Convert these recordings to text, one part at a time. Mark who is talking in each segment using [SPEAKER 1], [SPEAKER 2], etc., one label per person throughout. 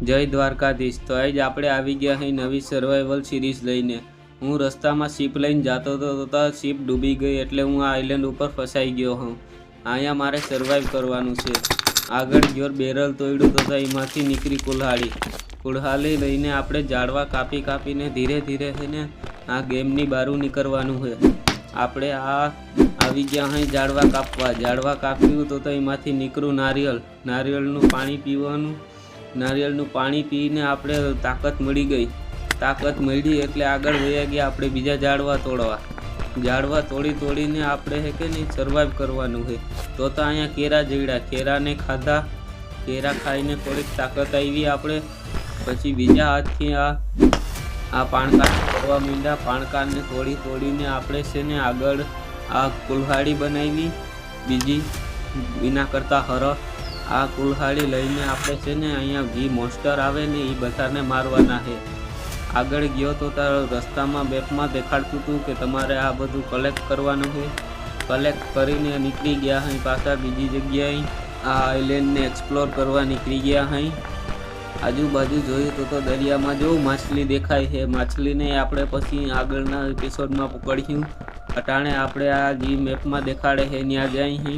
[SPEAKER 1] જય દ્વારકાધીશ। તો આજ આપણે આવી ગયા અહીં નવી સર્વાઈવલ સિરીઝ લઈને। હું રસ્તામાં શિપ લઈને જતો હતો તો શિપ ડૂબી ગઈ એટલે હું આ આઈલેન્ડ ઉપર ફસાઈ ગયો હું। અહીંયા મારે સર્વાઈવ કરવાનું છે। આગળ ગયો બેરલ તોડ્યું તો એમાંથી નીકળી કુલ્હાડી લઈને આપણે ઝાડવા કાપીને ધીરે ધીરે થઈને આ ગેમની બહાર નીકળવાનું છે। આપણે આવી ગયા અહીં ઝાડવા કાપ્યું તો એમાંથી નીકળ્યું નારિયેળનું પાણી પીવાનું। નારિયેળનું પાણી પીને આપણે તાકાત મળી એટલે આગળ વયા ગયા આપણે બીજા ઝાડવા તોડીને આપણે હે કે નહીં સર્વાઈવ કરવાનું છે। તો અહીંયા કેરા જડ્યા, કેરાને ખાધા, કેરા ખાઈને થોડીક તાકાત આવી આપણે। પછી બીજા હાથથી આ પાણકાને તોડવા માંડ્યા। પાણકાને તોડીને આપણે છે ને આગળ આ કુલ્હાડી બનાવી બીજી વિના કરતા આ કુલ્હાડી લઈને આપણે છે ને અહીંયા જે મોન્સ્ટર આવે ને એ બધાને મારવાના છે। આગળ ગયો તો તારો રસ્તામાં મેપમાં દેખાડતું હતું કે તમારે આ બધું કલેક્ટ કરવાનું છે। કલેક્ટ કરીને નીકળી ગયા અહીં પાછા બીજી જગ્યાએ આ આઈલેન્ડને એક્સપ્લોર કરવા નીકળી ગયા અહીં। આજુબાજુ જોયું તો દરિયામાં જો માછલી દેખાય છે, માછલીને આપણે પછી આગળના એપિસોડમાં પકડ્યું। અટાણે આપણે આ જે મેપમાં દેખાડે છે ત્યાં જાય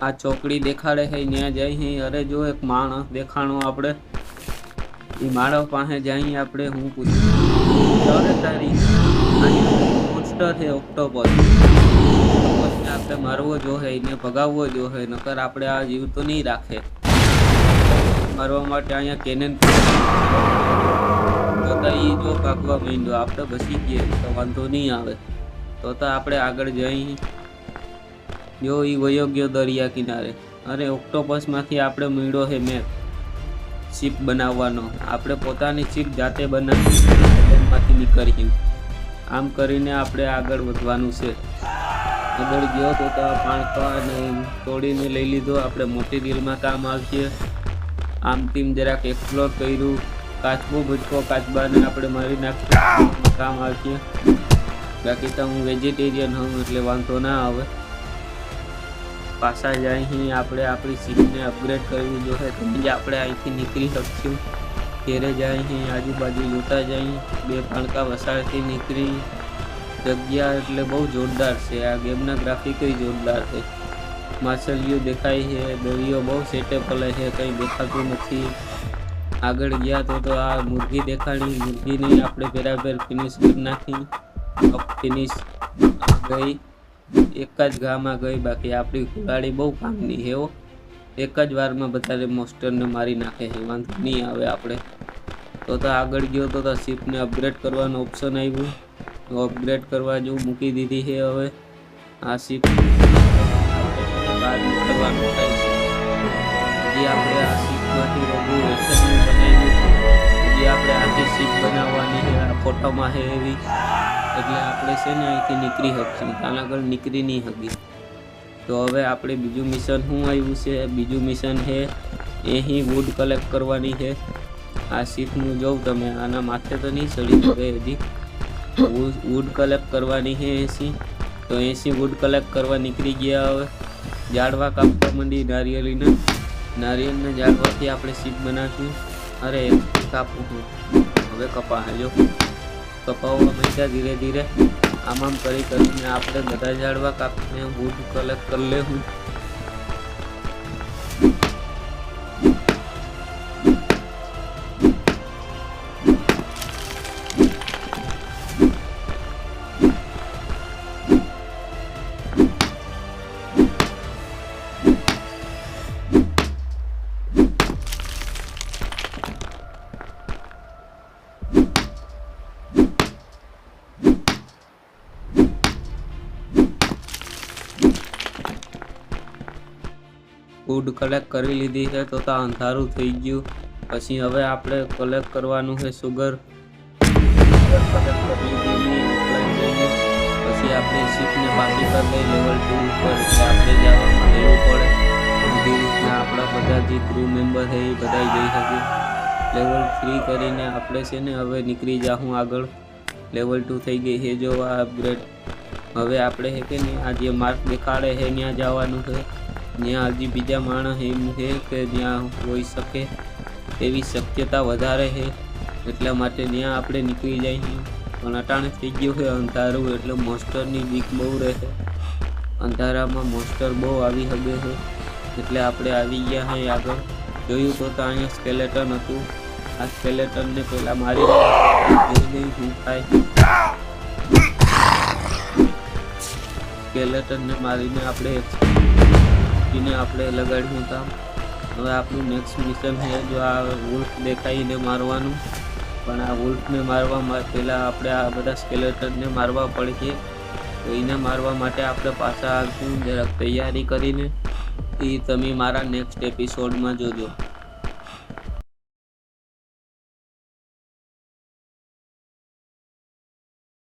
[SPEAKER 1] આ ચોકડી દેખાડે છે ત્યાં જાય। અરે જો એક માણસ દેખાણો, આપણે એ માણસ પાસે જઈએ આપણે। હું પૂછું તારી મોન્સ્ટર છે ઓક્ટોપસ, આપણે મારવો જોઈએ, એને ભગાવવો જોઈએ, નકર આપણે આ જીવ તો નહીં રાખે। મારવા માટે અહીંયા કેનન તો એ જો ભાગવા માંડ્યો, આપણે બસી ગયે તો વાંધો નહીં આવે। તો આપણે આગળ જઈ જો એ વયો ગયો દરિયા કિનારે। અરે ઓક્ટોપસમાંથી આપણે મળ્યો છે મેપ શિપ બનાવવાનો। આપણે પોતાની શિપ જાતે બનાવીમાંથી નીકળ્યું। આમ કરીને આપણે આગળ વધવાનું છે। આગળ ગયો તો પાણકાને તોડીને લઈ લીધો, આપણે મટીરિયલમાં કામ આવશે। આમ ટીમ જરાક એક્સપ્લોર કર્યું। કાચબો ભૂચકો કાચબાને આપણે મારી નાખ્યું, કામ આવશે। બાકી તો હું વેજીટેરિયન હોઉં એટલે વાંધો ના આવે। પાછા જાય આપણે આપણી શિપને અપગ્રેડ કરવી જોઈએ તો જ આપણે અહીંથી નીકળી શકશું। ઘેરે જાય આજુબાજુ જોતા જાય, બે પાણકા વસાળથી નીકળી જગ્યા એટલે બહુ જોરદાર છે। આ ગેમના ગ્રાફિક જોરદાર છે। માછલીઓ દેખાય છે, દરિયો બહુ સેટેબલ છે, કંઈ દેખાતું નથી। આગળ ગયા તો આ મુરગી દેખાડી, મુરગીને આપણે બરાબર ફિનિશ કરી નાખી। ફિનિશ ગઈ, એક જ ઘામાં ગઈ। બાકી આપણી કુલ્હાડી બહુ કામની છે, એક જ વારમાં બધા મોન્સ્ટરને મારી નાખે છે, વાંધો નહીં આવે આપણે। તો આગળ ગયો તો શિપને અપગ્રેડ કરવાનો ઓપ્શન આવ્યું, તો અપગ્રેડ કરવા જેવું મૂકી દીધી છે। હવે આ શિપ બહાર નીકળવાનું થાય છે। હજી આપણે આ શિપમાંથી બધું વેસ્ટર્ન બનાવ્યું, હજી આપણે આખી શિપ બનાવવાની છે, આ ફોટોમાં છે એવી, એટલે આપણે છે ને અહીંથી નીકળી શકશું, ત્યાં આગળ નીકળી નહીં શકી। તો હવે આપણે બીજું મિશન શું આવ્યું છે, બીજું મિશન છે અહીં વુડ કલેક્ટ કરવાની છે। આ શીપનું જોઉં તમે, આના માથે તો નહીં ચડી શકે હજી। વુડ કલેક્ટ કરવાની છે 80, તો 80 વુડ કલેક્ટ કરવા નીકળી ગયા। હવે ઝાડવા કાપવા માંડી નારિયેળના ઝાડવાથી આપણે શીપ બનાવીશું। અરે કાપવું હવે કપાજો, કપાવવા માંડ્યા ધીરે ધીરે। આમ કરીને આપણે બધા ઝાડવા કાપીને વુડ કલેક્ટ કરી લેવું। વુડ કલેક્ટ કરી લીધી છે તો અંધારું થઈ ગયું। પછી હવે આપણે કલેક્ટ કરવાનું છે સુગર કલેક્ટ કરી લીધી। પછી આપણે શિપને પાછી કરી લઈ લેવલ 2 ઉપર, આપણે જવામાં રહેવું પડે। બધી રીતના આપણા બધા જે ક્રૂ મેમ્બર છે એ બધા જઈ શકે। લેવલ 3 કરીને આપણે છે ને હવે નીકળી જાઉં આગળ। લેવલ 2 થઈ ગઈ છે જો આ અપગ્રેડ। હવે આપણે છે કે નહીં આ જે માર્ક દેખાડે છે ત્યાં જવાનું છે, જ્યાં હજી બીજા માણસ એમ છે કે જ્યાં હોઈ શકે। એવી શક્યતા વધારે છે, એટલા માટે ત્યાં આપણે નીકળી જાય છીએ. પણ અટાણે થઈ ગયું છે અંધારું, એટલે મોસ્ટરની બીક બહુ રહે. અંધારામાં મોસ્ટર બહુ આવી શકે છે, એટલે આપણે આવી ગયા છે આગળ. જોયું તો અહીંયા સ્કેલેટન હતું. આ સ્કેલેટનને પહેલા મારી શું થાય. સ્કેલેટનને મારીને આપણે લગાડ્યું કામ. હવે આપણું નેક્સ્ટ મિશન છે, જો આ વુલ્ફ દેખાઈને મારવાનું. પણ આ વુલ્ફને મારવા પહેલાં આપણે આ બધા સ્કેલેટનને મારવા પડશે. તો એને મારવા માટે આપણે પાછા આવશું જરાક તૈયારી કરીને. એ તમે મારા નેક્સ્ટ એપિસોડમાં જોજો.